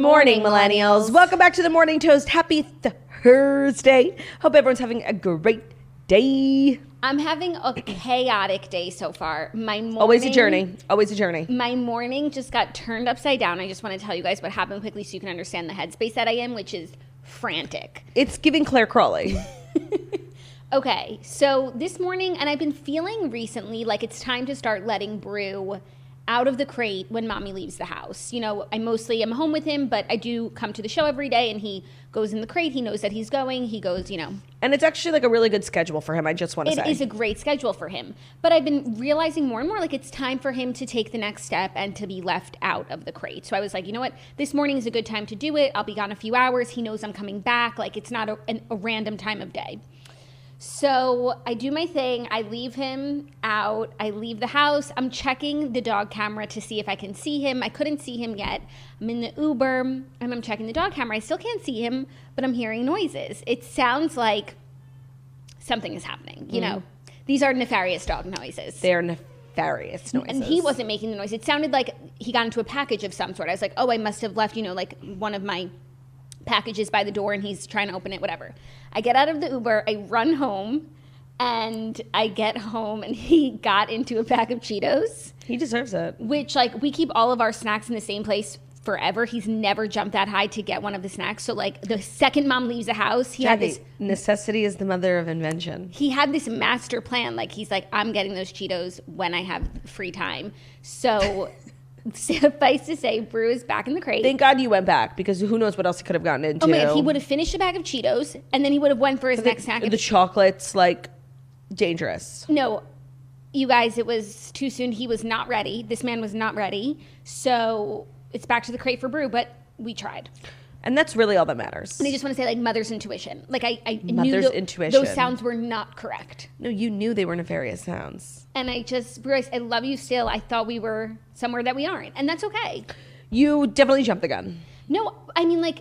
morning, millennials. Welcome back to the Morning Toast. Happy Thursday. Hope everyone's having a great day. I'm having a chaotic day so far. Always a journey. Always a journey. My morning just got turned upside down. I just want to tell you guys what happened quickly so you can understand the headspace that I am, which is frantic. It's giving Claire Crawley. Okay, so this morning, and I've been feeling recently like it's time to start letting Brew out of the crate when mommy leaves the house. You know, I mostly am home with him, but I do come to the show every day and he goes in the crate. He knows that he's going. He goes, you know. And it's actually like a really good schedule for him, I just want to say. It is a great schedule for him. But I've been realizing more and more like it's time for him to take the next step and to be left out of the crate. So I was like, you know what? This morning is a good time to do it. I'll be gone a few hours. He knows I'm coming back. Like it's not a random time of day. So I do my thing. I leave him out. I leave the house. I'm checking the dog camera to see if I can see him. I couldn't see him yet. I'm in the Uber and I'm checking the dog camera. I still can't see him, but I'm hearing noises. It sounds like something is happening. You know, these are nefarious dog noises. They're nefarious noises. And he wasn't making the noise. It sounded like he got into a package of some sort. I was like, oh, I must have left, you know, like one of my packages by the door and he's trying to open it, whatever. I get out of the Uber, I run home, and I get home and he got into a pack of Cheetos. He deserves it. Which, like, we keep all of our snacks in the same place forever. He's never jumped that high to get one of the snacks. So, like, the second mom leaves the house, he had this... Necessity is the mother of invention. He had this master plan. Like, he's like, I'm getting those Cheetos when I have free time. So... Suffice to say, Brew is back in the crate. Thank God you went back because who knows what else he could have gotten into. Oh my God, he would have finished a bag of Cheetos and then he would have went for his next snack. The chocolate's like dangerous. No, you guys, it was too soon. He was not ready. This man was not ready. So it's back to the crate for Brew, but we tried. And that's really all that matters. And I just want to say, like, mother's intuition. Like, I mother's knew intuition. Those sounds were not correct. No, you knew they were nefarious sounds. And I just, Bruce, I love you still. I thought we were somewhere that we aren't. And that's okay. You definitely jumped the gun. No, I mean, like,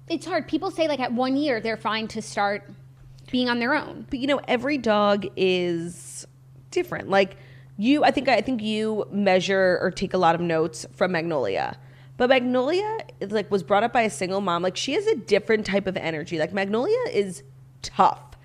it's hard. People say, like, at 1 year, they're fine to start being on their own. But, you know, every dog is different. Like, I think you measure or take a lot of notes from Magnolia. But Magnolia like was brought up by a single mom. Like she has a different type of energy. Like Magnolia is tough.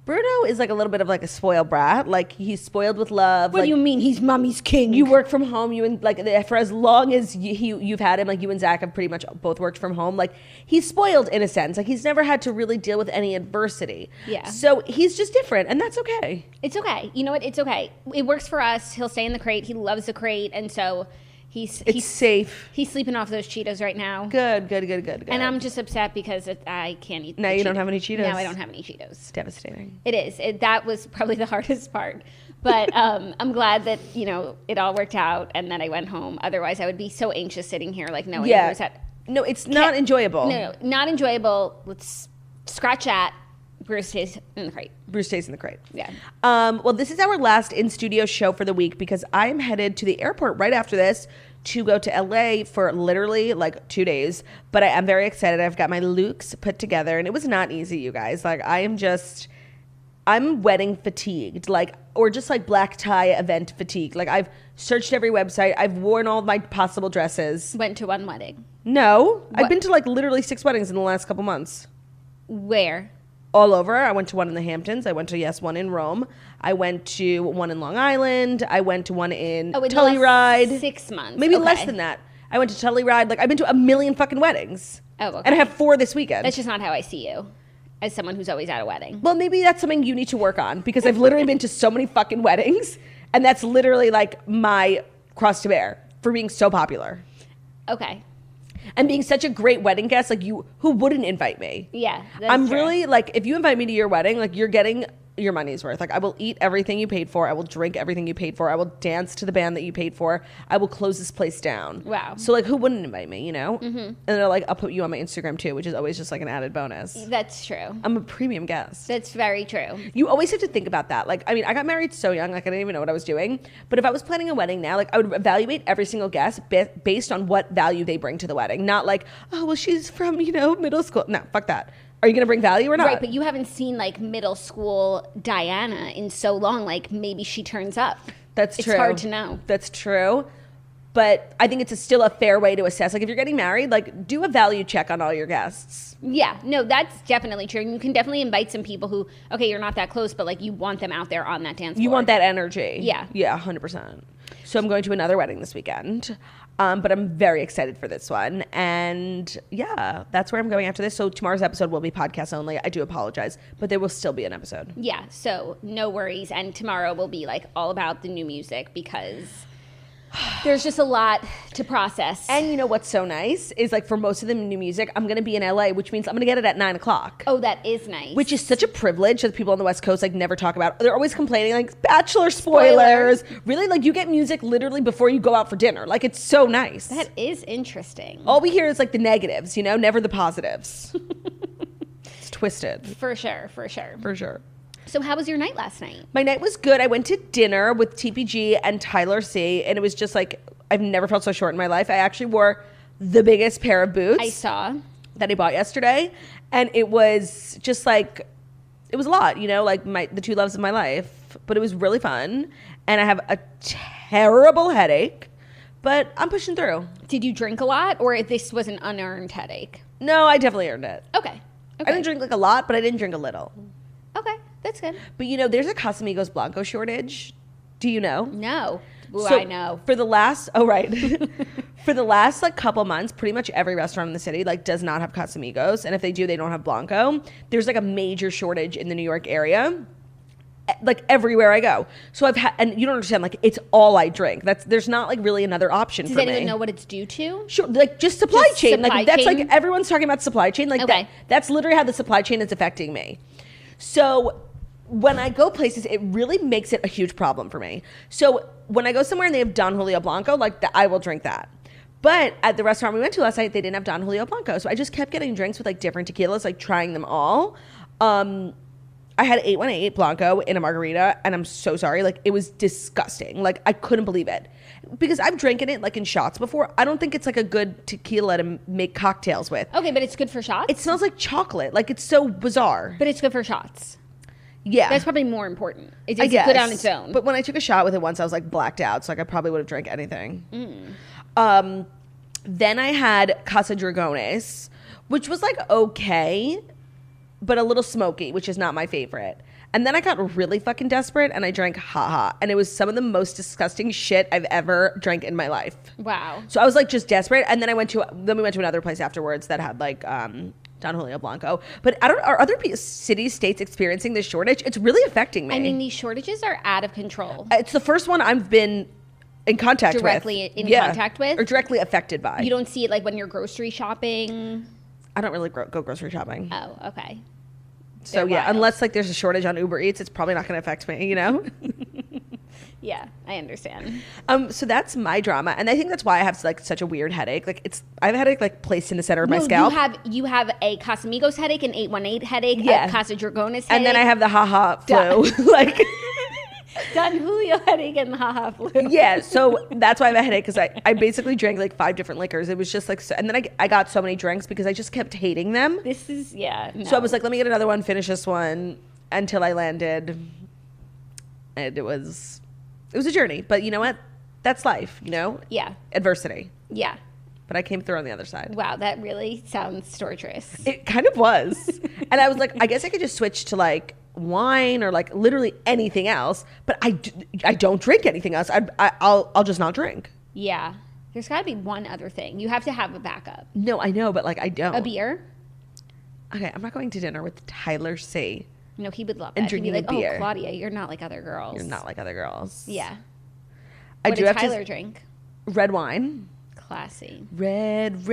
Bruno is like a little bit of like a spoiled brat. Like he's spoiled with love. What do you mean he's mommy's king? You work from home. You and like for as long as you've had him, like you and Zach have pretty much both worked from home. Like he's spoiled in a sense. Like he's never had to really deal with any adversity. Yeah. So he's just different, and that's okay. It's okay. You know what? It's okay. It works for us. He'll stay in the crate. He loves the crate, and so. He's safe. He's sleeping off those Cheetos right now. Good. And I'm just upset because I can't eat. Now you don't have any Cheetos. Now I don't have any Cheetos. It's devastating. It is. That was probably the hardest part. But I'm glad that it all worked out and that I went home. Otherwise, I would be so anxious sitting here, like knowing where's that. No, it's not enjoyable. No, not enjoyable. Let's scratch that. Bruce stays in the crate. Bruce stays in the crate. Yeah. Well, this is our last in-studio show for the week because I am headed to the airport right after this to go to LA for literally like 2 days. But I am very excited. I've got my looks put together and it was not easy, you guys. Like I'm wedding fatigued, or just like black tie event fatigue. Like I've searched every website. I've worn all my possible dresses. Went to one wedding. No, I've been to like literally 6 weddings in the last couple months. Where? All over. I went to one in the Hamptons. I went to one in Rome. I went to one in Long Island. I went to one in Telluride. 6 months. Maybe less than that. I went to Telluride. Like I've been to a million fucking weddings. Oh, okay. And I have 4 this weekend. That's just not how I see you as someone who's always at a wedding. Well, maybe that's something you need to work on because I've literally been to so many fucking weddings and that's literally like my cross to bear for being so popular. Okay. And being such a great wedding guest, like who wouldn't invite me? Yeah, I'm true. Really like, if you invite me to your wedding, like you're getting your money's worth. Like I will eat everything you paid for. I will drink everything you paid for. I will dance to the band that you paid for. I will close this place down. Wow. So like, who wouldn't invite me? Mm-hmm. And they're like, I'll put you on my Instagram too, which is always just like an added bonus. That's true. I'm a premium guest. That's very true. You always have to think about that. Like, I mean, I got married so young, like I didn't even know what I was doing. But if I was planning a wedding now, like I would evaluate every single guest based on what value they bring to the wedding. Not like, oh, well, she's from, middle school. No, fuck that. Are you going to bring value or not? Right, but you haven't seen like middle school Diana in so long. Like maybe she turns up. That's true. It's hard to know. That's true. But I think it's still a fair way to assess. Like if you're getting married, like do a value check on all your guests. Yeah, no, that's definitely true. And you can definitely invite some people who, okay, you're not that close, but like you want them out there on that dance floor. You want that energy. Yeah. Yeah, 100%. So I'm going to another wedding this weekend. But I'm very excited for this one. And yeah, that's where I'm going after this. So tomorrow's episode will be podcast only. I do apologize, but there will still be an episode. Yeah, so no worries. And tomorrow will be like all about the new music because there's just a lot to process. And you know what's so nice is like for most of the new music, I'm going to be in LA, which means I'm going to get it at 9 o'clock. Oh, that is nice. Which is such a privilege that people on the West Coast like never talk about. They're always complaining like Bachelor spoilers. Really, like you get music literally before you go out for dinner. Like it's so nice. That is interesting. All we hear is like the negatives, you know, never the positives. It's twisted. For sure, for sure. For sure. So how was your night last night? My night was good. I went to dinner with TPG and Tyler C. And it was just like, I've never felt so short in my life. I actually wore the biggest pair of boots. I saw. That I bought yesterday. And it was just like, it was a lot, you know, like the two loves of my life. But it was really fun. And I have a terrible headache. But I'm pushing through. Did you drink a lot or this was an unearned headache? No, I definitely earned it. Okay. I didn't drink like a lot, but I didn't drink a little. Okay. That's good. But you know, there's a Casamigos Blanco shortage. Do you know? No. Ooh, So I know. For the last, for the last like couple months, pretty much every restaurant in the city like does not have Casamigos. And if they do, they don't have Blanco. There's like a major shortage in the New York area. Like everywhere I go. So I've had, and you don't understand, like it's all I drink. There's not like really another option Does for me. anyone know what it's due to? Sure, like just supply Just chain. supply Like that's chain? like everyone's talking about supply chain. Like Okay. that's literally how the supply chain is affecting me. So when I go places, it really makes it a huge problem for me. So when I go somewhere and they have Don Julio Blanco, like I will drink that. But at the restaurant we went to last night, they didn't have Don Julio Blanco. So I just kept getting drinks with like different tequilas, like trying them all. I had 818 Blanco in a margarita, and I'm so sorry. Like, it was disgusting. Like, I couldn't believe it. Because I've drinking it, like, in shots before. I don't think it's, like, a good tequila to make cocktails with. Okay, but it's good for shots? It smells like chocolate. Like, it's so bizarre. But it's good for shots. Yeah. That's probably more important. It's I guess. good on its own. But when I took a shot with it once, I was, like, blacked out. So, like, I probably would have drank anything. Then I had Casa Dragones, which was, like, okay, but a little smoky, which is not my favorite. And then I got really fucking desperate and I drank Haha. And it was some of the most disgusting shit I've ever drank in my life. Wow. So I was like just desperate. And then we went to another place afterwards that had like Don Julio Blanco. But are other cities, states experiencing this shortage? It's really affecting me. I mean, these shortages are out of control. It's the first one I've been in contact Directly with. in contact with? Or directly affected by. You don't see it like when you're grocery shopping? I don't really go grocery shopping. Oh, okay. So They're yeah, wild. unless like there's a shortage on Uber Eats, it's probably not going to affect me, you know? Yeah, I understand. So that's my drama, and I think that's why I have like such a weird headache. Like I have a headache like placed in the center of my scalp. You have a Casamigos headache, an 818 headache, Yeah. a Casa Dragones headache, And then I have the haha flu. like Don Julio headache and the haha flu. yeah, so that's why I have a headache because I basically drank like 5 different liquors. It was just like, and then I got so many drinks because I just kept hating them. This is no. So I was like, let me get another one, finish this one until I landed, and it was a journey. But you know what? That's life, you know? Yeah. Adversity. Yeah. But I came through on the other side. Wow, that really sounds torturous. It kind of was. And I was like, I guess I could just switch to like wine or like literally anything else. But I don't drink anything else. I'll just not drink. Yeah. There's got to be one other thing. You have to have a backup. No, I know, but like I don't. A beer? Okay, I'm not going to dinner with Tyler C. No, he would love And that. He'd be drinking like, a beer. oh, Claudia, you're not like other girls. You're not like other girls. Yeah. I What do did have Tyler to drink? red wine. Classy. Red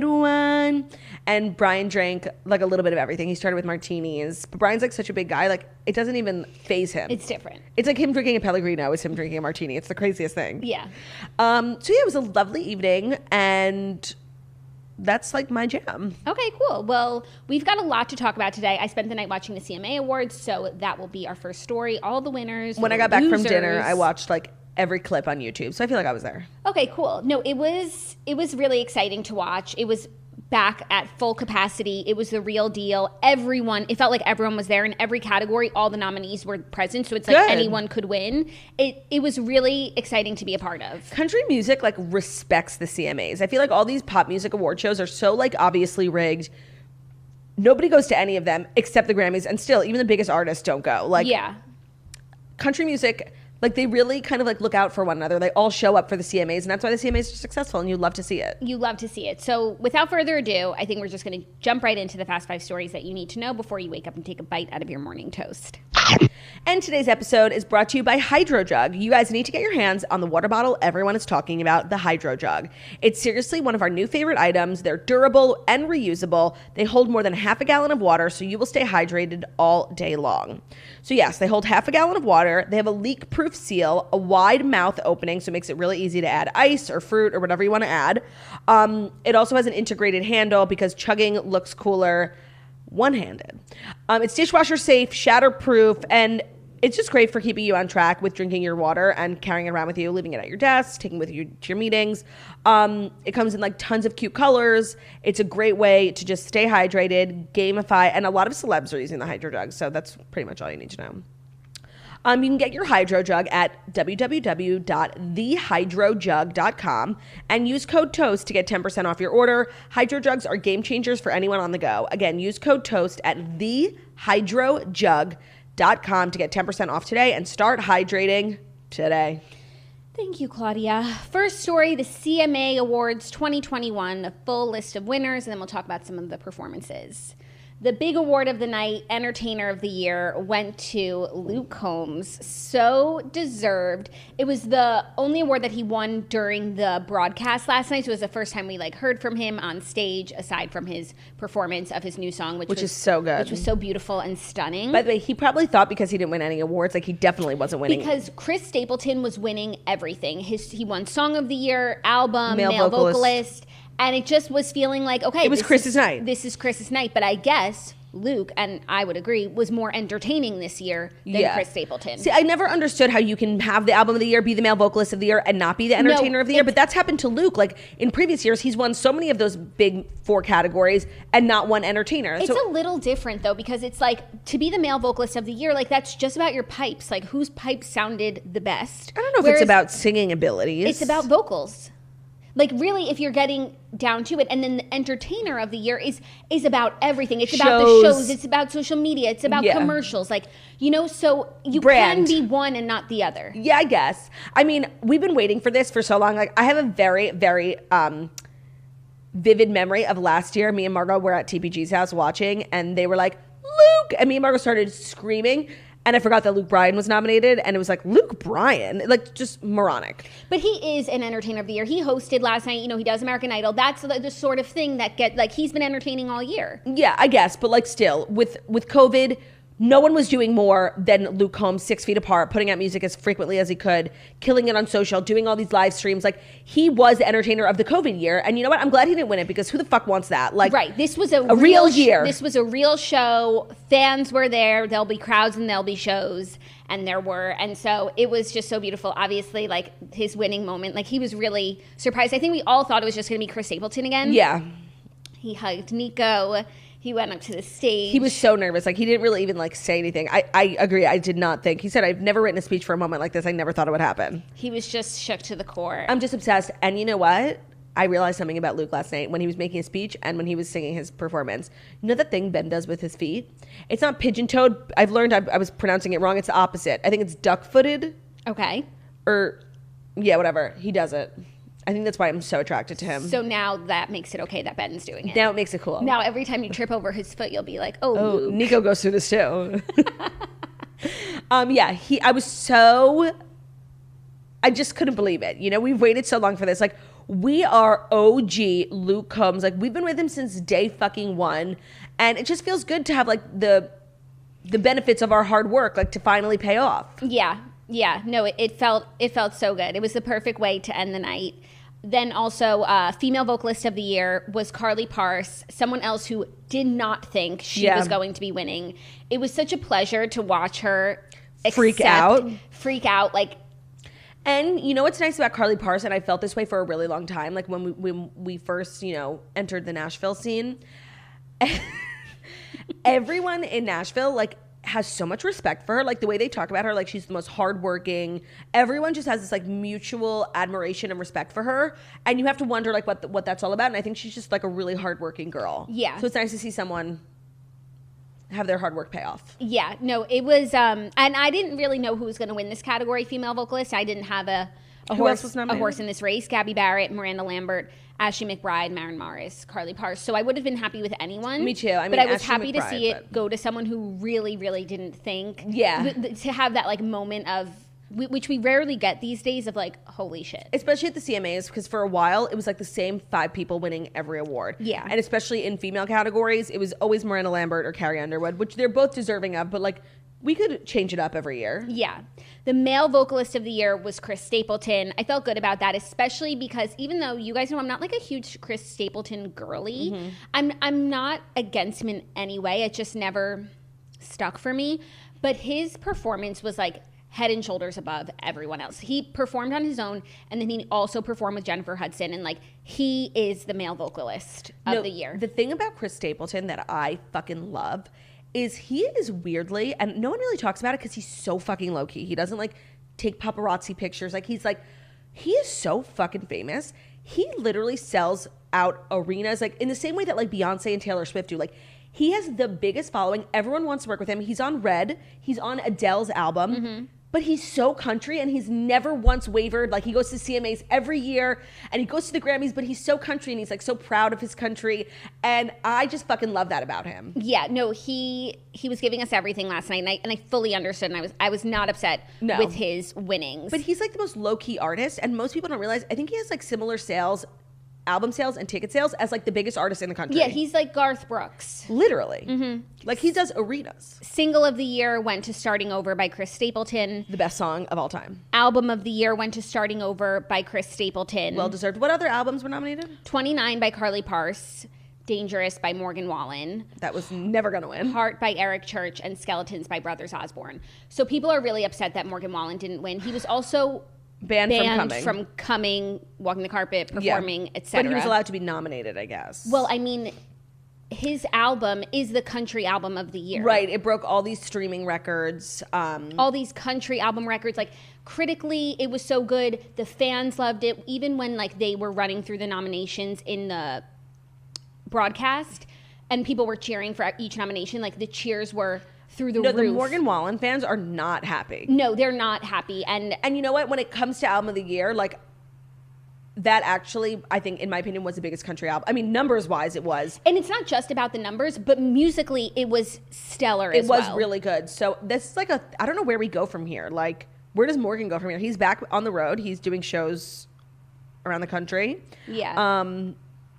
wine. And Brian drank like a little bit of everything. He started with martinis. But Brian's like such a big guy, like it doesn't even faze him. It's different. It's like him drinking a Pellegrino is him drinking a martini. It's the craziest thing. Yeah. So yeah, it was a lovely evening, and that's like my jam. Okay, cool. Well, we've got a lot to talk about today. I spent the night watching the CMA Awards, so that will be our first story. All the winners. When I the got back from losers. dinner, I watched like every clip on YouTube, so I feel like I was there. Okay, cool. No, it was really exciting to watch. It was back at full capacity. It was the real deal. It felt like everyone was there in every category. All the nominees were present, so it's like anyone could win. It was really exciting to be a part of. Country music like respects the CMAs. I feel like all these pop music award shows are so like obviously rigged. Nobody goes to any of them except the Grammys, and still even the biggest artists don't go. Like, yeah, country music, like they really kind of like look out for one another. They all show up for the CMAs, and that's why the CMAs are successful, and you love to see it. You love to see it. So without further ado, I think we're just going to jump right into the Fast 5 stories that you need to know before you wake up and take a bite out of your morning toast. And today's episode is brought to you by Hydro Jug. You guys need to get your hands on the water bottle everyone is talking about, the Hydro Jug. It's seriously one of our new favorite items. They're durable and reusable. They hold more than half a gallon of water, so you will stay hydrated all day long. So yes, they hold half a gallon of water. They have a leak-proof seal, a wide mouth opening, so it makes it really easy to add ice or fruit or whatever you want to add. It also has an integrated handle because chugging looks cooler one-handed. It's dishwasher safe, shatterproof, and it's just great for keeping you on track with drinking your water and carrying it around with you, leaving it at your desk, taking it with you to your meetings. It comes in like tons of cute colors. It's a great way to just stay hydrated, gamify, and a lot of celebs are using the Hydro Jug, so that's pretty much all you need to know. You can get your Hydro Jug at www.thehydrojug.com and use code TOAST to get 10% off your order. Hydro Jugs are game changers for anyone on the go. Again, use code TOAST at thehydrojug.com to get 10% off today and start hydrating today. Thank you, Claudia. First story, the CMA Awards 2021, a full list of winners, and then we'll talk about some of the performances. The big award of the night, Entertainer of the Year, went to Luke Combs. So deserved. It was the only award that he won during the broadcast last night. So it was the first time we heard from him on stage, aside from his performance of his new song, which is so good. Which was so beautiful and stunning. By the way, he probably thought because he didn't win any awards, he definitely wasn't winning. Because Chris Stapleton was winning everything. He won Song of the Year, album, male vocalist. And it just was feeling like, okay, it was Chris's night. This is Chris's night. But I guess Luke, and I would agree, was more entertaining this year than Chris Stapleton. See, I never understood how you can have the album of the year, be the male vocalist of the year, and not be the entertainer of the year. But that's happened to Luke. In previous years, he's won so many of those big 4 categories and not one entertainer. It's a little different, though, because it's to be the male vocalist of the year, that's just about your pipes. Whose pipes sounded the best. I don't know if it's about singing abilities. It's about vocals. Really, if you're getting down to it. And then the Entertainer of the Year is about everything. It's about the shows. It's about social media. It's about commercials. So you can be one and not the other. Yeah, I guess. I mean, we've been waiting for this for so long. I have a very, very vivid memory of last year. Me and Margot were at TPG's house watching, and they were like, Luke! And me and Margot started screaming. And I forgot that Luke Bryan was nominated, and it was Luke Bryan, just moronic. But he is an Entertainer of the Year. He hosted last night. He does American Idol. That's the sort of thing that he's been entertaining all year. Yeah, I guess. But still, with COVID, no one was doing more than Luke Combs, 6 feet apart, putting out music as frequently as he could, killing it on social, doing all these live streams. He was the entertainer of the COVID year. And you know what? I'm glad he didn't win it, because who the fuck wants that? Right. This was a real year. This was a real show. Fans were there. There'll be crowds and there'll be shows. And there were. And so it was just so beautiful. Obviously, his winning moment, he was really surprised. I think we all thought it was just going to be Chris Stapleton again. Yeah. He hugged Nico. He went up to the stage. He was so nervous. He didn't really even say anything. I agree. I did not think. He said, I've never written a speech for a moment like this. I never thought it would happen. He was just shook to the core. I'm just obsessed. And you know what? I realized something about Luke last night when he was making a speech and when he was singing his performance. You know that thing Ben does with his feet? It's not pigeon-toed. I've learned I was pronouncing it wrong. It's the opposite. I think it's duck-footed. Okay. Yeah, whatever. He does it. I think that's why I'm so attracted to him. So now that makes it okay that Ben's doing it. Now it makes it cool. Now every time you trip over his foot, you'll be like, oh, Luke. Nico goes through this too. I just couldn't believe it. We've waited so long for this. We are OG Luke Combs. We've been with him since day fucking 1. And it just feels good to have the benefits of our hard work, to finally pay off. Yeah. Yeah. No, it felt so good. It was the perfect way to end the night. Then also, female vocalist of the year was Carly Parse, someone else who did not think she was going to be winning. It was such a pleasure to watch her freak out. And And you know what's nice about Carly Parrs, and I felt this way for a really long time, like when we first, you know, entered the Nashville scene. Everyone in Nashville, like, has so much respect for her. Like, the way they talk about her, like, she's the most hardworking. Everyone just has this, like, mutual admiration and respect for her. And you have to wonder, like, what that's all about. And I think she's just, like, a really hardworking girl. Yeah. So it's nice to see someone have their hard work pay off. Yeah, no, it was, and I didn't really know who was going to win this category, female vocalist. I didn't have a horse in this race. Gabby Barrett, Miranda Lambert, Ashley McBryde, Maren Morris, Carly Parrs. So I would have been happy with anyone. Me too. I mean, but I was Ashley happy to McBryde, see it go to someone who really, really didn't think. Yeah. To have that, like, moment of, which we rarely get these days, of like, holy shit. Especially at the CMAs, because for a while it was like the same 5 people winning every award. Yeah. And especially in female categories, it was always Miranda Lambert or Carrie Underwood, which they're both deserving of, but like, we could change it up every year. Yeah. The male vocalist of the year was Chris Stapleton. I felt good about that, especially because even though you guys know I'm not like a huge Chris Stapleton girly, I'm not against him in any way. It just never stuck for me. But his performance was like head and shoulders above everyone else. He performed on his own, and then he also performed with Jennifer Hudson, and like, he is the male vocalist of the year. The thing about Chris Stapleton that I fucking love is he is weirdly, and no one really talks about it because he's so fucking low-key. He doesn't like take paparazzi pictures. Like, he is so fucking famous. He literally sells out arenas, like in the same way that like Beyonce and Taylor Swift do. Like, he has the biggest following. Everyone wants to work with him. He's on Red. He's on Adele's album. But he's so country, and he's never once wavered. Like, he goes to CMAs every year, and he goes to the Grammys, but he's so country, and he's like so proud of his country. And I just fucking love that about him. Yeah, no, he was giving us everything last night, and I fully understood, and I was not upset with his winnings. But he's like the most low-key artist, and most people don't realize, I think he has like similar album sales and ticket sales as like the biggest artist in the country. Yeah, he's like Garth Brooks. Literally. Like, he does arenas. Single of the year went to Starting Over by Chris Stapleton. The best song of all time. Album of the year went to Starting Over by Chris Stapleton. Well deserved. What other albums were nominated? 29 by Carly Parrs. Dangerous by Morgan Wallen. That was never going to win. Heart by Eric Church, and Skeletons by Brothers Osborne. So people are really upset that Morgan Wallen didn't win. He was also banned from coming, walking the carpet, performing, etc. But he was allowed to be nominated, I guess. Well, I mean, his album is the country album of the year. Right. It broke all these streaming records. All these country album records. Like, critically, it was so good. The fans loved it. Even when like they were running through the nominations in the broadcast and people were cheering for each nomination, like, the cheers were through the roof. The Morgan Wallen fans are not happy. No, they're not happy. And you know what? When it comes to album of the year, like, that actually, I think, in my opinion, was the biggest country album. I mean, numbers-wise, it was. And it's not just about the numbers, but musically, it was stellar as well. It was really good. So this is like I don't know where we go from here. Like, where does Morgan go from here? He's back on the road. He's doing shows around the country. Yeah.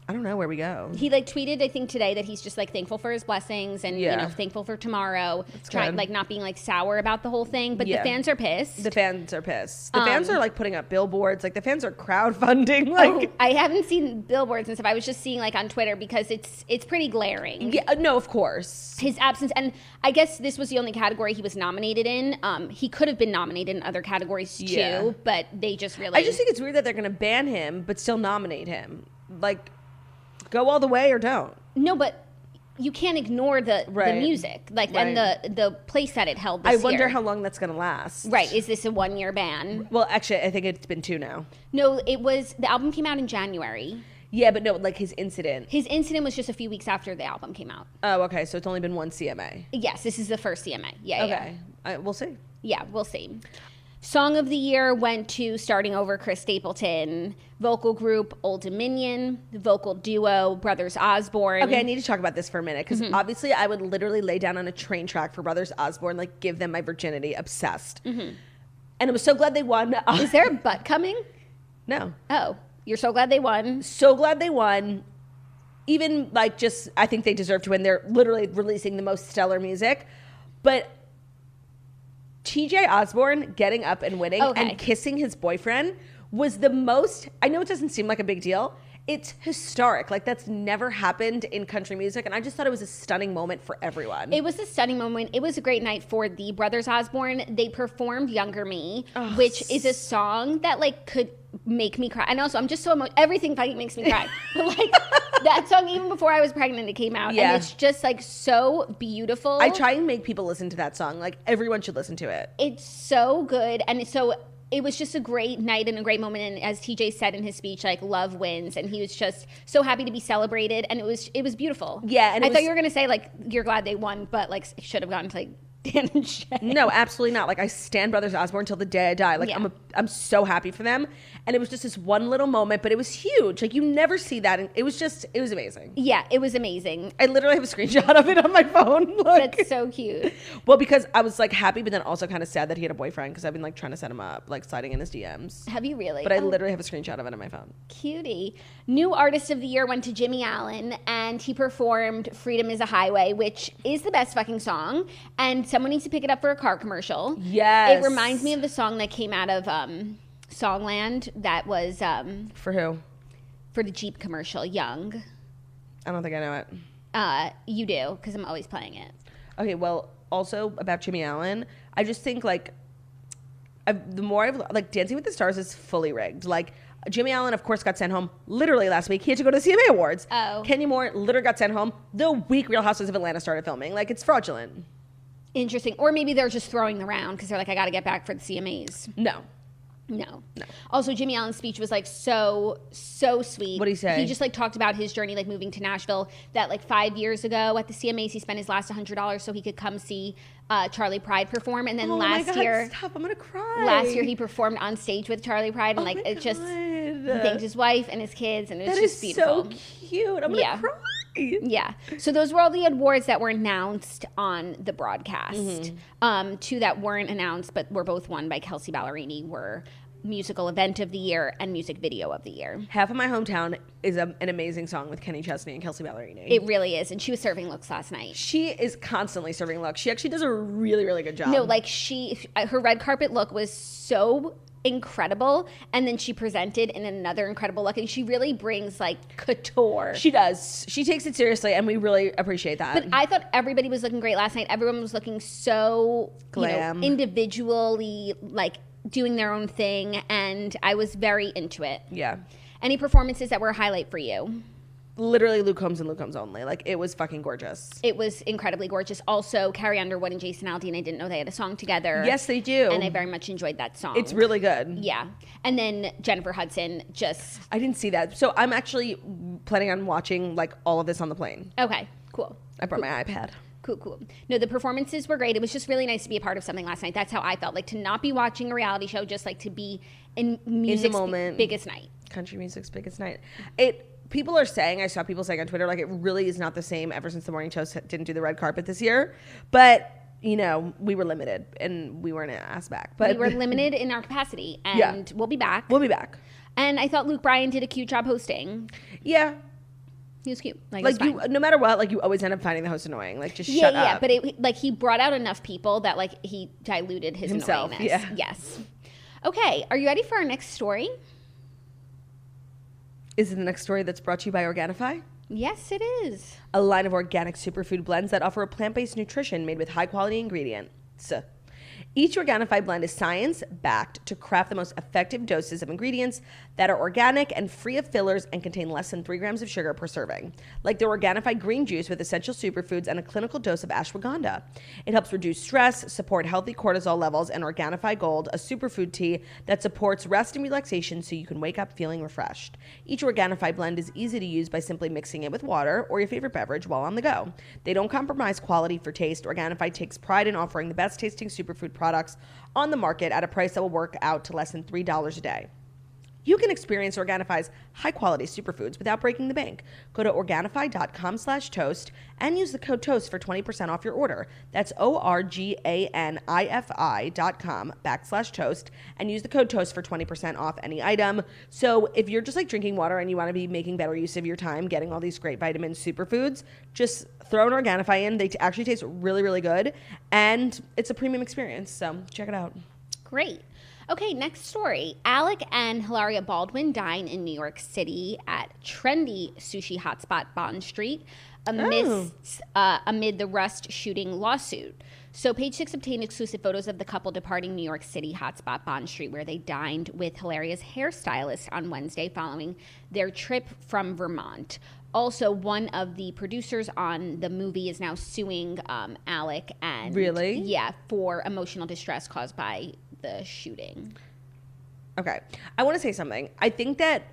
I don't know where we go. He like tweeted, I think today, that he's just like thankful for his blessings and you know, thankful for tomorrow. Trying like not being like sour about the whole thing. But the fans are pissed. The fans are pissed. The fans are like putting up billboards. Like, the fans are crowdfunding. Like, I haven't seen billboards and stuff. I was just seeing like on Twitter because it's pretty glaring. Yeah, no, of course. His absence, and I guess this was the only category he was nominated in. He could have been nominated in other categories too, but they just really. I just think it's weird that they're going to ban him but still nominate him. Like, go all the way or don't. No, but you can't ignore the music, like, and the place that it held this year. I wonder how long that's going to last. Right. Is this a 1-year ban? Well, actually, I think it's been 2 now. No, the album came out in January. Yeah, but no, like, his incident. His incident was just a few weeks after the album came out. Oh, okay. So it's only been 1 CMA. Yes, this is the first CMA. Yeah, okay. We'll see. Yeah, we'll see. Song of the year went to Starting Over, Chris Stapleton. Vocal group, Old Dominion. Vocal duo, Brothers Osborne. Okay, I need to talk about this for a minute because obviously I would literally lay down on a train track for Brothers Osborne, like, give them my virginity, obsessed. And I was so glad they won. Is there a butt coming? No. Oh, you're so glad they won. So glad they won. Even, like, just, I think they deserve to win. They're literally releasing the most stellar music. But TJ Osborne getting up and winning and kissing his boyfriend was the most, I know it doesn't seem like a big deal. it's historic. Like, that's never happened in country music, and I just thought it was a stunning moment for everyone. It was a stunning moment. It was a great night for the brothers Osborne. They performed Younger Me, which is a song that, like, could make me cry. And also, I'm just so everything fucking makes me cry. But, like, that song, even before I was pregnant, it came out. Yeah. And it's just, like, so beautiful. I try and make people listen to that song. Like, everyone should listen to it. It's so good. And so it was just a great night and a great moment. And as TJ said in his speech, like, love wins. And he was just so happy to be celebrated. And it was beautiful. Yeah. And I thought you were going to say, like, you're glad they won, but, like, should have gone to, like, Dan and Shay. No, absolutely not. Like, I stand Brothers Osborne till the day I die. Like, Yeah. I'm so happy for them. And it was just this one little moment, but it was huge. Like, you never see that. And it was amazing. Yeah, it was amazing. I literally have a screenshot of it on my phone. Look. That's so cute. Well, because I was, like, happy, but then also kind of sad that he had a boyfriend, because I've been, like, trying to set him up, like, sliding in his DMs. Have you really? But I literally have a screenshot of it on my phone. Cutie. New Artist of the Year went to Jimmy Allen, and he performed Freedom is a Highway, which is the best fucking song. And someone needs to pick it up for a car commercial. Yes. It reminds me of the song that came out of Songland that was For who? for the Jeep commercial, Young. I don't think I know it. You do, because I'm always playing it. Okay, well, also about Jimmy Allen, I just think, like, the more I've, like, Dancing with the Stars is fully rigged. Like, Jimmy Allen, of course, got sent home literally last week. He had to go to the CMA Awards. Oh. Kenya Moore literally got sent home the week Real Housewives of Atlanta started filming. Like, it's fraudulent. Interesting. Or maybe they're just throwing them around because they're like, I got to get back for the CMAs. No. Also, Jimmy Allen's speech was, like, so sweet. What'd he say? He just, like, talked about his journey, like, moving to Nashville, that, like, 5 years ago at the CMAs, he spent his last $100 so he could come see Charlie Pride perform. And then last year, stop, I'm gonna cry. last year he performed on stage with Charlie Pride, and, like, it just, he thanked his wife and his kids, and it was just beautiful. That is so cute. I'm gonna cry. Yeah. So those were all the awards that were announced on the broadcast. Two that weren't announced but were both won by Kelsey Ballerini were Musical Event of the Year and Music Video of the Year. Half of My Hometown is an amazing song with Kenny Chesney and Kelsey Ballerini. It really is. And she was serving looks last night. She is constantly serving looks. She actually does a really, really good job. No, like, her red carpet look was so incredible, and then she presented in another incredible look, and she really brings, like, couture. She does. She takes it seriously, and we really appreciate that. But I thought everybody was looking great last night. Everyone was looking so glam, individually, like, doing their own thing, and I was very into it. Yeah. Any performances that were a highlight for you? Literally Luke Combs and Luke Combs only. Like, it was fucking gorgeous. It was incredibly gorgeous. Also, Carrie Underwood and Jason Aldean, I didn't know they had a song together. Yes, they do. And I very much enjoyed that song. It's really good. Yeah. And then Jennifer Hudson just... I didn't see that. So I'm actually planning on watching, like, all of this on the plane. Okay, cool. I brought my iPad. Cool. No, the performances were great. It was just really nice to be a part of something last night. That's how I felt. Like, to not be watching a reality show, just, like, to be in music's biggest night. Country music's biggest night. People are saying, I saw people saying on Twitter, like, it really is not the same ever since the morning shows didn't do the red carpet this year. But, you know, we were limited and we weren't asked back. But we were limited in our capacity, and we'll be back. We'll be back. And I thought Luke Bryan did a cute job hosting. Yeah. He was cute. Like you, no matter what, like, you always end up finding the host annoying. Like, just shut up. Yeah, but he brought out enough people that, like, he diluted his himself. annoyingness. Yeah. Yes. Okay, are you ready for our next story? Is it the next story that's brought to you by Organifi? Yes, it is. A line of organic superfood blends that offer a plant-based nutrition made with high-quality ingredients. Each Organifi blend is science-backed to craft the most effective doses of ingredients that are organic and free of fillers and contain less than 3 grams of sugar per serving, like the Organifi green juice with essential superfoods and a clinical dose of ashwagandha. It helps reduce stress, support healthy cortisol levels, and Organifi Gold, a superfood tea that supports rest and relaxation so you can wake up feeling refreshed. Each Organifi blend is easy to use by simply mixing it with water or your favorite beverage while on the go. They don't compromise quality for taste. Organifi takes pride in offering the best tasting superfood products on the market at a price that will work out to less than $3 a day. You can experience Organifi's high-quality superfoods without breaking the bank. Go to Organifi.com/toast and use the code TOAST for 20% off your order. That's Organifi.com/toast and use the code TOAST for 20% off any item. So if you're just, like, drinking water and you want to be making better use of your time getting all these great vitamin superfoods, just throw an Organifi in. They actually taste really, really good, and it's a premium experience. So check it out. Great. Okay, next story. Alec and Hilaria Baldwin dine in New York City at trendy sushi hotspot Bond Street amid the Rust shooting lawsuit. So Page Six obtained exclusive photos of the couple departing New York City hotspot Bond Street, where they dined with Hilaria's hairstylist on Wednesday following their trip from Vermont. Also, one of the producers on the movie is now suing Alec and Really? Yeah, for emotional distress caused by the shooting. Okay. I want to say something. I think that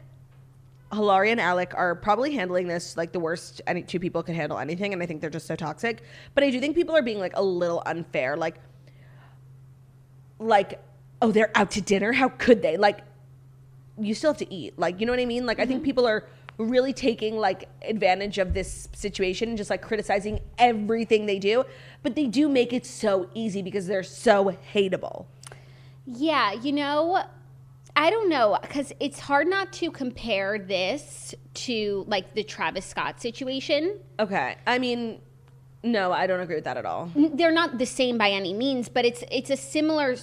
Hilaria and Alec are probably handling this like the worst any two people could handle anything, and I think they're just so toxic. But I do think people are being like a little unfair. Like, oh, they're out to dinner? How could they? Like, you still have to eat. Like, you know what I mean? Like, I think people are really taking like advantage of this situation and just like criticizing everything they do. But they do make it so easy because they're so hateable. Yeah, you know, I don't know, because it's hard not to compare this to like the Travis Scott situation. Okay. I mean, no, I don't agree with that at all. They're not the same by any means, but it's a similar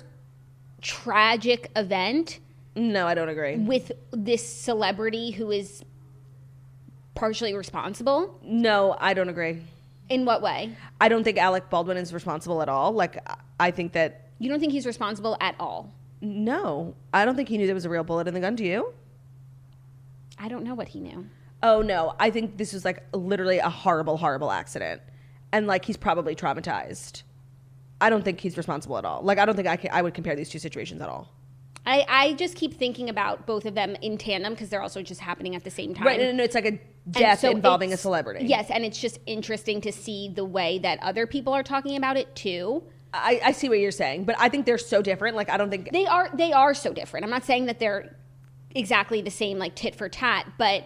tragic event. No, I don't agree. With this celebrity who is partially responsible. No, I don't agree. In what way? I don't think Alec Baldwin is responsible at all. Like, I think that... You don't think he's responsible at all? No, I don't think he knew there was a real bullet in the gun. Do you? I don't know what he knew. Oh, no. I think this was like literally a horrible, horrible accident. And like he's probably traumatized. I don't think he's responsible at all. Like, I don't think I would compare these two situations at all. I just keep thinking about both of them in tandem because they're also just happening at the same time. Right, and it's like a death involving a celebrity. Yes, and it's just interesting to see the way that other people are talking about it too. I see what you're saying, but I think they're so different. Like, I don't think... They are so different. I'm not saying that they're exactly the same, like tit for tat, but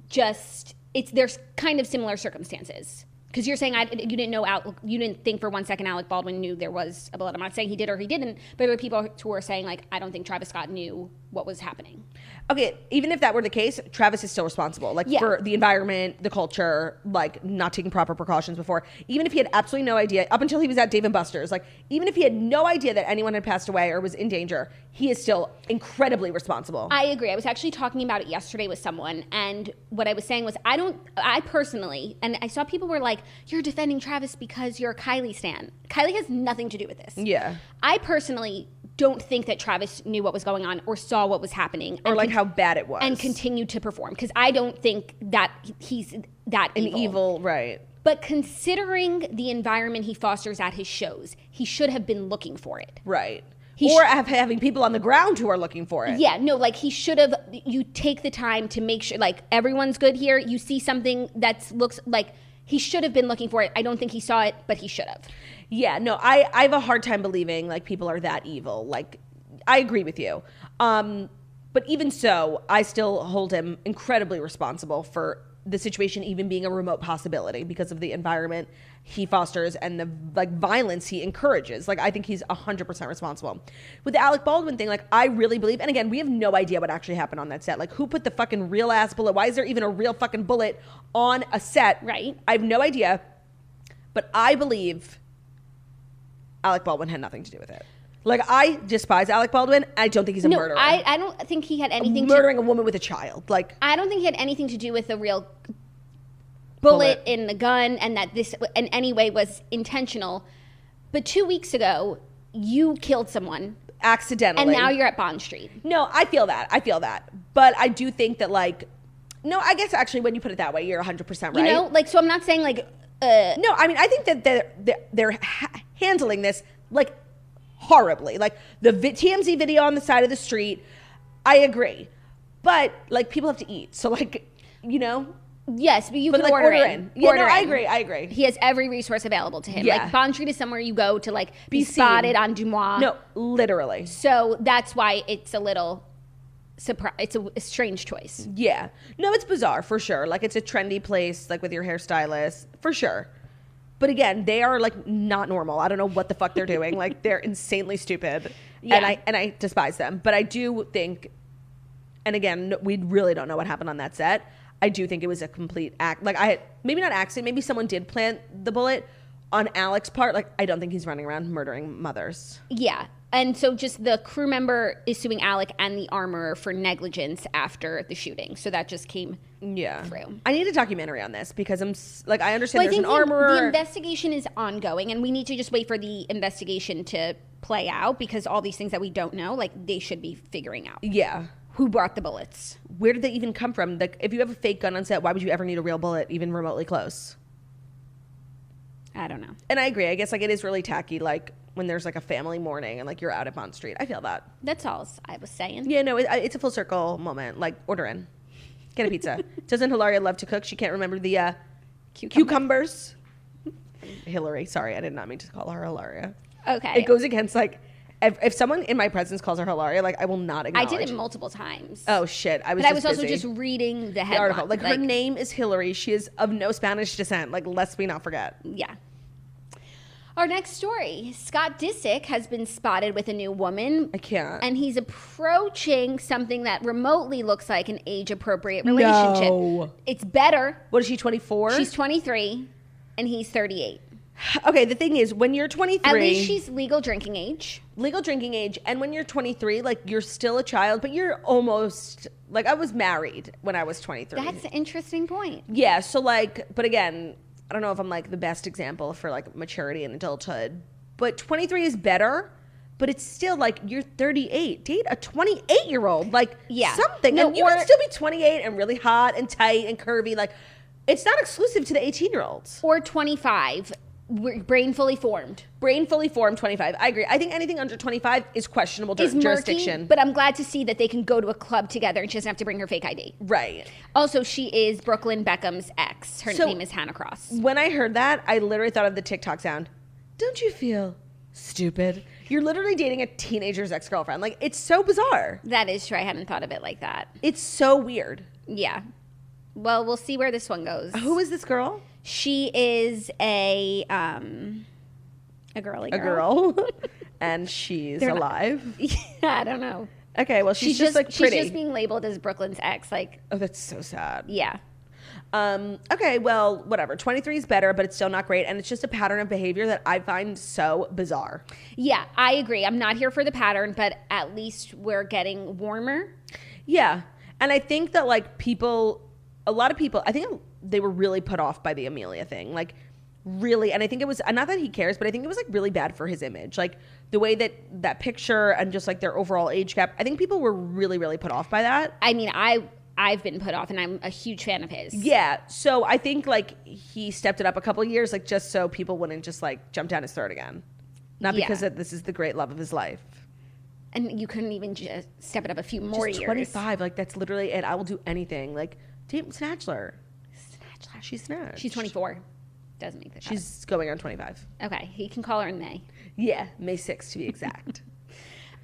just, there's kind of similar circumstances. Because you're saying you didn't think for 1 second Alec Baldwin knew there was a bullet. I'm not saying he did or he didn't, but there were people who were saying, like, I don't think Travis Scott knew what was happening. Okay, even if that were the case, Travis is still responsible. Like, for the environment, the culture, like, not taking proper precautions before. Even if he had absolutely no idea, up until he was at Dave & Buster's, like, even if he had no idea that anyone had passed away or was in danger, he is still incredibly responsible. I agree. I was actually talking about it yesterday with someone, and what I was saying was, I personally, and I saw people were like, you're defending Travis because you're a Kylie stan. Kylie has nothing to do with this. Yeah. I personally don't think that Travis knew what was going on or saw what was happening. Or like how bad it was. And continued to perform. Because I don't think that he's that evil. Right. But considering the environment he fosters at his shows, he should have been looking for it. Right. Or having people on the ground who are looking for it. Yeah, no, like he should have, you take the time to make sure, like everyone's good here. You see something that looks like, he should have been looking for it. I don't think he saw it, but he should have. Yeah, no, I have a hard time believing like people are that evil. Like, I agree with you. But even so, I still hold him incredibly responsible for the situation even being a remote possibility because of the environment he fosters and the like violence he encourages. Like, I think he's 100% responsible. With the Alec Baldwin thing, like, I really believe, and again, we have no idea what actually happened on that set. Like, who put the fucking real ass bullet? Why is there even a real fucking bullet on a set? Right. I have no idea, but I believe Alec Baldwin had nothing to do with it. Like, I despise Alec Baldwin. I don't think he's a murderer. I don't think he had anything murdering a woman with a child. Like, I don't think he had anything to do with the real bullet in the gun and that this in any way was intentional. But 2 weeks ago, you killed someone. Accidentally. And now you're at Bond Street. No, I feel that. But I do think that, like, no, I guess actually when you put it that way, you're 100% right. You know, like, so I'm not saying, like... no, I mean, I think that they're handling this, like, horribly. Like, the TMZ video on the side of the street, I agree. But, like, people have to eat. So, like, you know... Yes, but you can order in. Yeah, no, I agree. He has every resource available to him. Yeah. Like, Bond Street is somewhere you go to, like, be seen. spotted on Dumois. No, literally. So that's why it's a little... it's a strange choice. Yeah. No, it's bizarre, for sure. Like, it's a trendy place, like, with your hairstylist, for sure. But again, they are, like, not normal. I don't know what the fuck they're doing. Like, they're insanely stupid. Yeah. And I despise them. But I do think, and again, we really don't know what happened on that set. I do think it was a complete act. Like, maybe not accident. Maybe someone did plant the bullet on Alec's part. Like, I don't think he's running around murdering mothers. Yeah. And so just the crew member is suing Alec and the armorer for negligence after the shooting. So that just came through. I need a documentary on this because I understand Well, there's an armorer. The investigation is ongoing, and we need to just wait for the investigation to play out because all these things that we don't know, like, they should be figuring out. Yeah. Who brought the bullets? Where did they even come from? Like, if you have a fake gun on set, why would you ever need a real bullet even remotely close? I don't know. And I agree. I guess, like, it is really tacky, like, when there's, like, a family mourning and, like, you're out at Bond Street. I feel that. That's all I was saying. Yeah, no, it's a full circle moment. Like, order in. Get a pizza. Doesn't Hilaria love to cook? She can't remember the cucumbers. Hillary. Sorry, I did not mean to call her Hilaria. Okay. It goes against, like, if someone in my presence calls her Hilaria, like, I will not acknowledge. I did it multiple times. Oh, shit. I was also just reading the headline. article. Like, her name is Hillary. She is of no Spanish descent. Like, lest we not forget. Yeah. Our next story, Scott Disick has been spotted with a new woman. I can't. And he's approaching something that remotely looks like an age-appropriate relationship. No. It's better. What is she, 24? She's 23, and he's 38. Okay, the thing is, when you're 23... At least she's legal drinking age. Legal drinking age. And when you're 23, like, you're still a child, but you're almost... Like, I was married when I was 23. That's an interesting point. Yeah, so, like... But again... I don't know if I'm, like, the best example for, like, maturity and adulthood. But 23 is better, but it's still, like, you're 38. Date a 28-year-old. Like, something. No, and you can still be 28 and really hot and tight and curvy. Like, it's not exclusive to the 18-year-olds. Or 25. Brain fully formed. Brain fully formed, 25. I agree. I think anything under 25 is questionable jurisdiction. Murky, but I'm glad to see that they can go to a club together and she doesn't have to bring her fake ID. Right. Also, she is Brooklyn Beckham's ex. Her name is Hana Cross. When I heard that, I literally thought of the TikTok sound. Don't you feel stupid? You're literally dating a teenager's ex-girlfriend. Like, it's so bizarre. That is true. I hadn't thought of it like that. It's so weird. Yeah. Well, we'll see where this one goes. Who is this girl? She is a girly girl. A girl. And she's alive. I don't know. Okay, well, she's just like pretty. She's just being labeled as Brooklyn's ex. Like, oh, that's so sad. Yeah. Okay, well, whatever. 23 is better, but it's still not great. And it's just a pattern of behavior that I find so bizarre. Yeah, I agree. I'm not here for the pattern, but at least we're getting warmer. Yeah. And I think that, like, a lot of people, I think they were really put off by the Amelia thing. Like, really. And I think it was, not that he cares, but I think it was, like, really bad for his image. Like, the way that picture and just, like, their overall age gap, I think people were really, really put off by that. I mean, I've been put off, and I'm a huge fan of his. Yeah. So I think, like, he stepped it up a couple of years, like, just so people wouldn't just, like, jump down his throat again. Not because this is the great love of his life. And you couldn't even just step it up a few more years. 25. Like, that's literally it. I will do anything. Like, Snatchler. She's snatched. She's 24. Doesn't make that. She's going on 25. Okay. He can call her in May. Yeah. May 6th to be exact.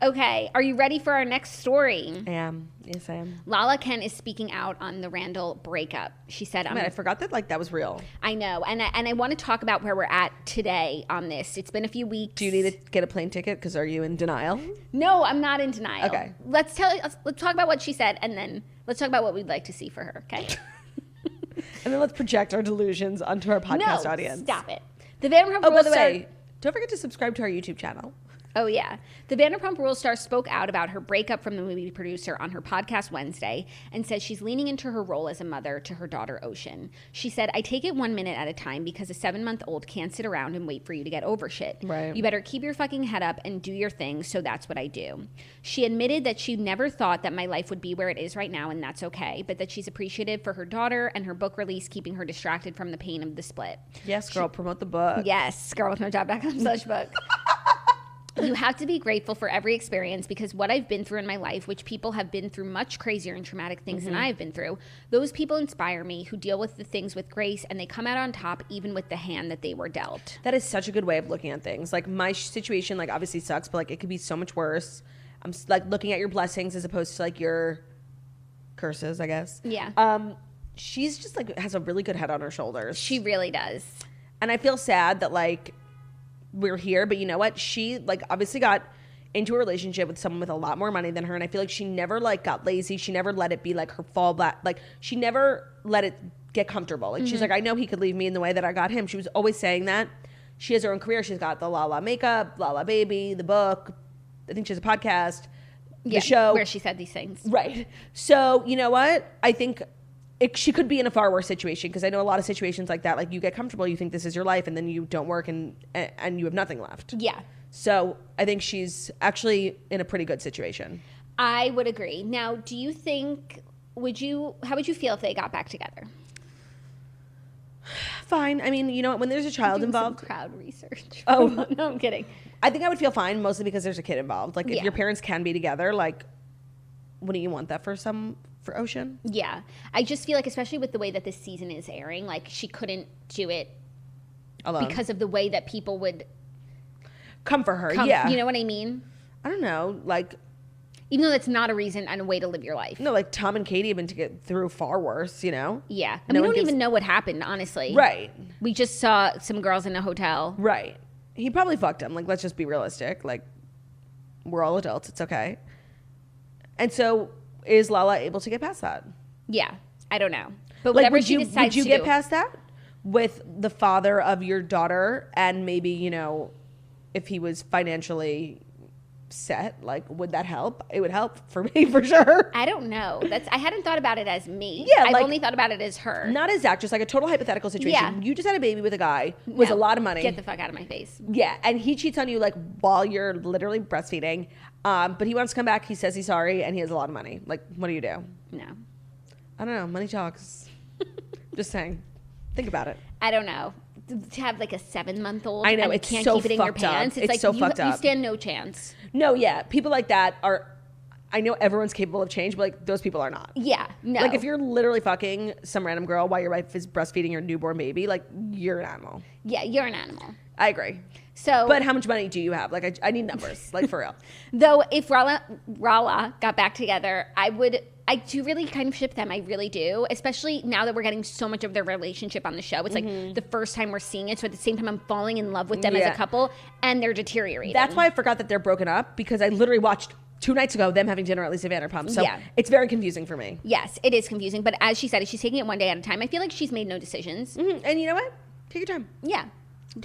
Okay. Are you ready for our next story? I am. Yes, I am. Lala Kent is speaking out on the Randall breakup. She said, I forgot that, like, that was real. I know. And I want to talk about where we're at today on this. It's been a few weeks. Do you need to get a plane ticket? Because are you in denial? No, I'm not in denial. Okay. Let's talk about what she said, and then let's talk about what we'd like to see for her, okay? And then let's project our delusions onto our podcast audience. Stop it. The Vanderpump Rules. By the way, don't forget to subscribe to our YouTube channel. Oh, yeah. The Vanderpump Rules star spoke out about her breakup from the movie producer on her podcast Wednesday and said she's leaning into her role as a mother to her daughter, Ocean. She said, I take it 1 minute at a time because a 7-month-old can't sit around and wait for you to get over shit. Right. You better keep your fucking head up and do your thing, so that's what I do. She admitted that she never thought that my life would be where it is right now, and that's okay, but that she's appreciative for her daughter and her book release keeping her distracted from the pain of the split. Yes, girl, promote the book. Yes, girlwithnojob.com/book. You have to be grateful for every experience because what I've been through in my life, which people have been through much crazier and traumatic things than I've been through, those people inspire me who deal with the things with grace and they come out on top even with the hand that they were dealt. That is such a good way of looking at things. Like, my situation, like, obviously sucks, but, like, it could be so much worse. I'm, like, looking at your blessings as opposed to, like, your curses, I guess. Yeah. She's just, like, has a really good head on her shoulders. She really does. And I feel sad that, like, we're here, but you know what? She, like, obviously got into a relationship with someone with a lot more money than her, and I feel like she never, like, got lazy. She never let it be, like, her fallback. Like, she never let it get comfortable. Like, she's like, I know he could leave me in the way that I got him. She was always saying that. She has her own career. She's got the Lala makeup, Lala baby, the book, I think she has a podcast, Yeah, the show. where she said these things. Right. So, you know what? I think she could be in a far worse situation because I know a lot of situations like that. Like you get comfortable, you think this is your life, and then you don't work and you have nothing left. Yeah. So I think she's actually in a pretty good situation. I would agree. Now, do you think, how would you feel if they got back together? Fine. I mean, you know, when there's a child involved. Some crowd research. Oh. No, I'm kidding. I think I would feel fine mostly because there's a kid involved. Like if Yeah. your parents can be together, like wouldn't you want that for Ocean? Yeah. I just feel like, especially with the way that this season is airing, like she couldn't do it Alone. because of the way that people would Come for her. Yeah. You know what I mean? I don't know. Like, Even though that's not a reason and a way to live your life. no, like Tom and Katie have been to get through far worse, you know? Yeah. And No we one don't gives- even know what happened, honestly. Right. We just saw some girls in a hotel. Right. He probably fucked him. Like, let's just be realistic. Like, we're all adults. It's okay. And so, is Lala able to get past that? Yeah. I don't know. But Like, whatever would she you decides get to do. past that with the father of your daughter, and maybe, you know, if he was financially set, like, would that help? It would help for me for sure. I don't know. I hadn't thought about it as me. Yeah, I've like- only thought about it as her. Not as Zach, just like a total hypothetical situation. Yeah. You just had a baby with a guy who was No, a lot of money. Get the fuck out of my face. Yeah, and he cheats on you like while you're literally breastfeeding. But he wants to come back. He says he's sorry, and he has a lot of money. Like, what do you do? No. I don't know. Money talks. Just saying. Think about it. I don't know. To have like a 7-month-old I know, and you it's can't so keep it in your fucked up. pants. It's like so you, fucked you up. stand no chance. No, yeah, people like that are. I know everyone's capable of change, but like those people are not. Yeah. No. Like if you're literally fucking some random girl while your wife is breastfeeding your newborn baby, like you're an animal. Yeah, you're an animal. I agree. So, But how much money do you have? Like I need numbers, like for real. though, if Rala got back together, I do really kind of ship them. I really do. Especially now that we're getting so much of their relationship on the show. It's like the first time we're seeing it. So at the same time, I'm falling in love with them as Yeah. a couple, and they're deteriorating. That's why I forgot that they're broken up because I literally watched 2 nights ago them having dinner at Lisa Vanderpump. So Yeah. it's very confusing for me. Yes, it is confusing. But as she said, she's taking it one day at a time. I feel like she's made no decisions. And you know what? Take your time. Yeah.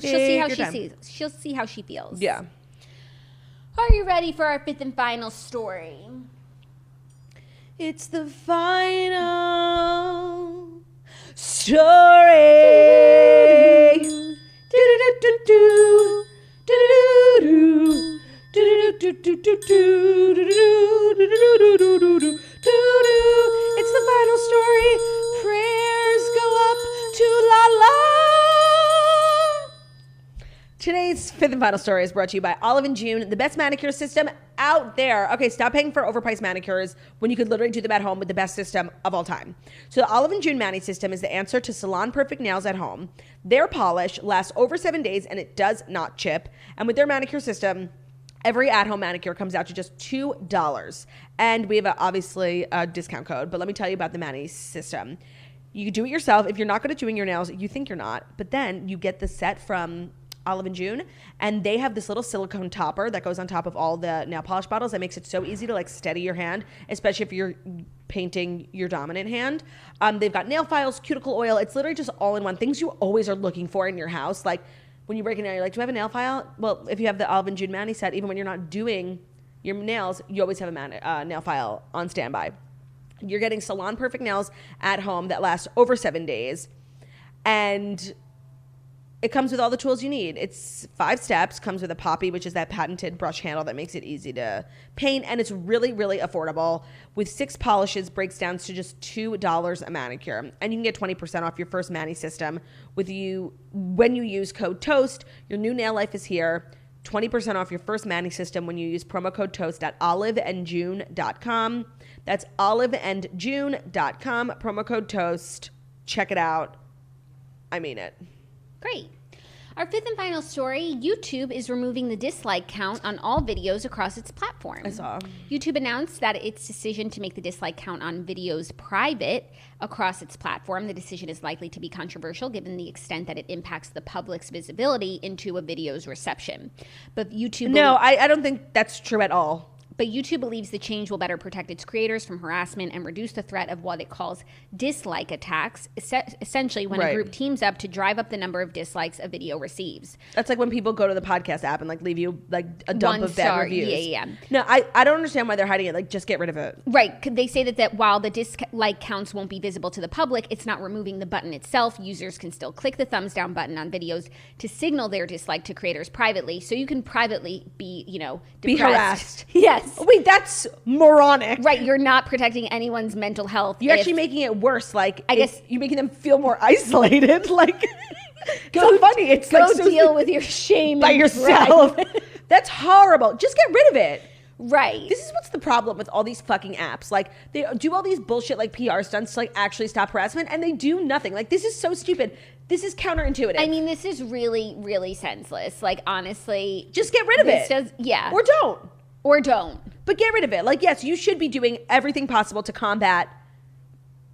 She'll see how Take she your time. sees. She'll see how she feels. Yeah. Are you ready for our 5th and final story? It's the final story. Do-do-do-do-do. Do-do-do-do. Do-do-do-do-do. It's the final story. Prayers go up to Lala. Today's 5th and final story is brought to you by Olive and June, the best manicure system out there. Okay, stop paying for overpriced manicures when you could literally do them at home with the best system of all time. So the Olive and June Mani system is the answer to salon perfect nails at home. Their polish lasts over 7 days and it does not chip. And with their manicure system, every at-home manicure comes out to just $2. And we have obviously a discount code, but let me tell you about the Mani system. You can do it yourself. If you're not good at doing your nails, you think you're not, but then you get the set from Olive and June, and they have this little silicone topper that goes on top of all the nail polish bottles that makes it so easy to like steady your hand, especially if you're painting your dominant hand. They've got nail files, cuticle oil. It's literally just all in one. Things you always are looking for in your house. Like when you break a nail, you're like, do I have a nail file? Well, if you have the Olive and June Mani set, even when you're not doing your nails, you always have a nail file on standby. You're getting salon perfect nails at home that last over 7 days. And it comes with all the tools you need. It's 5 steps, comes with a poppy, which is that patented brush handle that makes it easy to paint. And it's really, really affordable. With 6 polishes, breaks down to just $2 a manicure. And you can get 20% off your first Mani system when you use code TOAST. Your new nail life is here. 20% off your first Mani system when you use promo code TOAST at oliveandjune.com. That's oliveandjune.com, promo code TOAST. Check it out. I mean it. Great. Our 5th and final story, YouTube is removing the dislike count on all videos across its platform. I saw. YouTube announced that its decision to make the dislike count on videos private across its platform. The decision is likely to be controversial given the extent that it impacts the public's visibility into a video's reception. But YouTube... No, I don't think that's true at all. But YouTube believes the change will better protect its creators from harassment and reduce the threat of what it calls dislike attacks, essentially when a group teams up to drive up the number of dislikes a video receives. That's like when people go to the podcast app and like leave you like a dump of bad reviews. Yeah. No, I don't understand why they're hiding it. Like, just get rid of it. Right. They say that while the dislike counts won't be visible to the public, it's not removing the button itself. Users can still click the thumbs down button on videos to signal their dislike to creators privately. So you can privately be, depressed. Be harassed. Yes. Wait, that's moronic. Right. You're not protecting anyone's mental health. You're actually making it worse. Like, I guess you're making them feel more isolated. Like, so funny. It's go like so deal with your shame by yourself. That's horrible. Just get rid of it. Right. This is what's the problem with all these fucking apps. Like, they do all these bullshit like PR stunts to like actually stop harassment, and they do nothing. Like, this is so stupid. This is counterintuitive. I mean, this is really, really senseless. Like, honestly, just get rid of it. Or don't. Or don't. But get rid of it. Like, yes, you should be doing everything possible to combat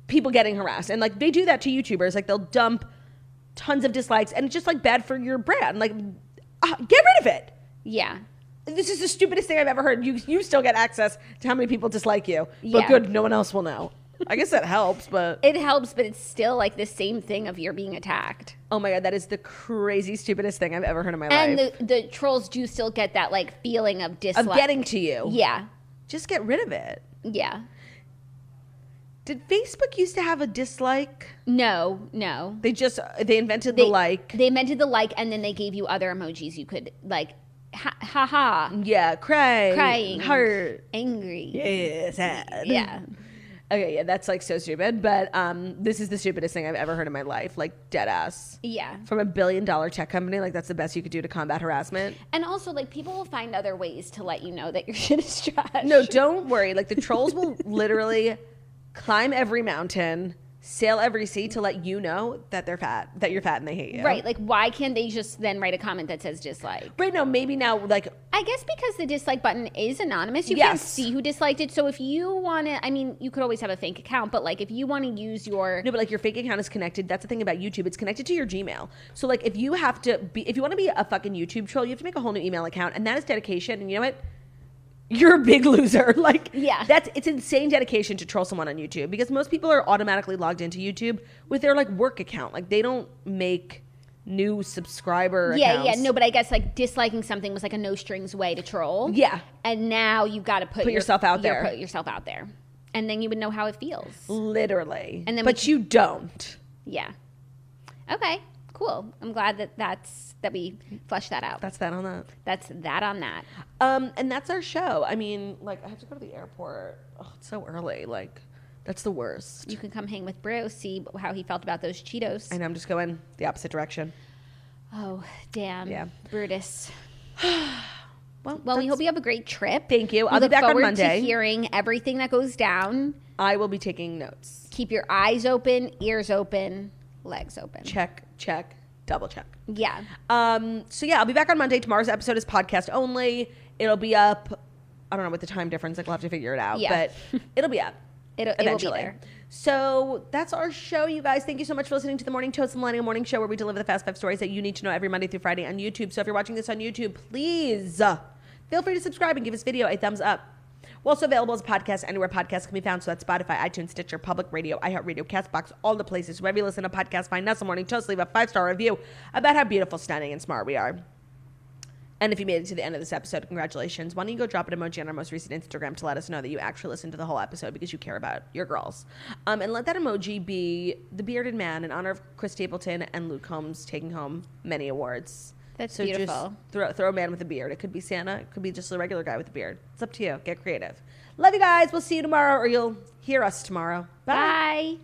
people getting harassed. And like, they do that to YouTubers. Like, they'll dump tons of dislikes, and it's just like bad for your brand. Like, get rid of it. Yeah. This is the stupidest thing I've ever heard. You still get access to how many people dislike you. But good, no one else will know. I guess that helps, but... It helps, but it's still like the same thing of you're being attacked. Oh my God, that is the crazy, stupidest thing I've ever heard in my life. And the trolls do still get that like feeling of dislike. Of getting to you. Yeah. Just get rid of it. Yeah. Did Facebook used to have a dislike? No. They invented the like. They invented the like, and then they gave you other emojis you could like... Ha ha. Yeah, crying, heart, angry. Yeah, sad. Yeah. Okay, yeah, that's like so stupid. But this is the stupidest thing I've ever heard in my life. Like, dead ass. Yeah. From $1 billion tech company, like that's the best you could do to combat harassment. And also, like, people will find other ways to let you know that your shit is trash. No, don't worry. Like, the trolls will literally climb every mountain, sail every sea to let you know that they're fat, that you're fat and they hate you. Right. Like, why can't they just then write a comment that says dislike? Right. No, maybe now, like... I guess because the dislike button is anonymous, you can't see who disliked it. So if you want to, I mean, you could always have a fake account, but like if you want to use your... No, but like your fake account is connected. That's the thing about YouTube. It's connected to your Gmail. So like if you want to be a fucking YouTube troll, you have to make a whole new email account, and that is dedication. And you know what? You're a big loser. Like, yeah, it's insane dedication to troll someone on YouTube, because most people are automatically logged into YouTube with their like work account. Like, they don't make new subscriber accounts. Yeah, no, but I guess like disliking something was like a no strings way to troll. Yeah. And now you've got to put yourself out there. Put yourself out there. And then you would know how it feels. Literally. And then but you don't. Yeah. Okay, cool. I'm glad that we fleshed that out. That's that on that. That's that on that. And that's our show. I mean, like, I have to go to the airport. Oh, it's so early. Like, that's the worst. You can come hang with Bro, see how he felt about those Cheetos. I know, I'm just going the opposite direction. Oh, damn. Yeah. Brutus. Well, we hope you have a great trip. Thank you. I'll be back on Monday. Look forward to hearing everything that goes down. I will be taking notes. Keep your eyes open, ears open, legs open. Check, double check. Yeah. So yeah, I'll be back on Monday. Tomorrow's episode is podcast only. It'll be up. I don't know what the time difference. Like, we'll have to figure it out. Yeah. But it'll be up. It will be there. So that's our show, you guys. Thank you so much for listening to the Morning Toast, the Millennial Morning Show, where we deliver the fast 5 stories that you need to know every Monday through Friday on YouTube. So if you're watching this on YouTube, please feel free to subscribe and give this video a thumbs up. We're also available as a podcast anywhere podcasts can be found. So that's Spotify, iTunes, Stitcher, Public Radio, iHeartRadio, CastBox, all the places. Wherever you listen to podcasts, find us, the Morning Toast. Leave a 5-star review about how beautiful, stunning, and smart we are. And if you made it to the end of this episode, congratulations. Why don't you go drop an emoji on our most recent Instagram to let us know that you actually listened to the whole episode, because you care about your girls. And let that emoji be the bearded man in honor of Chris Stapleton and Luke Combs taking home many awards. That's so beautiful. Just throw a man with a beard. It could be Santa. It could be just a regular guy with a beard. It's up to you. Get creative. Love you guys. We'll see you tomorrow, or you'll hear us tomorrow. Bye. Bye.